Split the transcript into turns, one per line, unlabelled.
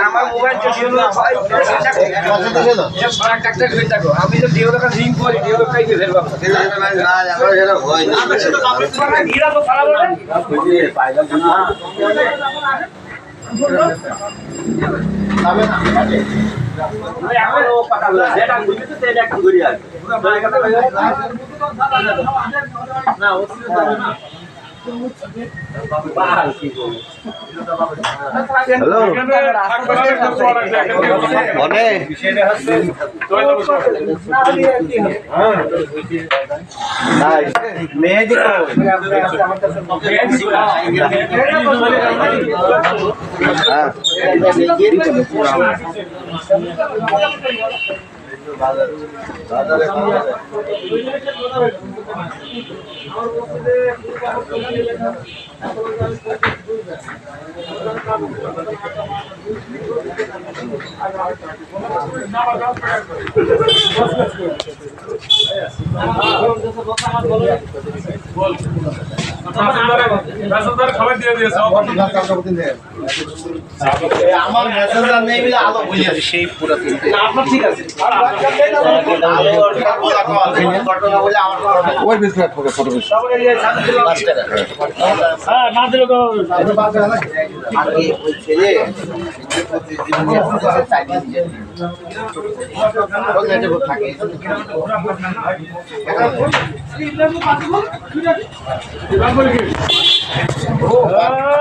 আমার মোবাইল আমি তো ডিও দোকান রিং করি ডিও দোকান ফেলবো
হ্যালো অনেক মেহেদি
খবর দিয়ে দিয়েছে
আমার মেসেঞ্জার নেই বলে আলো বুঝে আছে সেই পুরো আপনার ঠিক আছে ওই বিস্কুট ফটো ফটো
হ্যাঁ না দিলে তো
আগে ওই ছেলে থাকে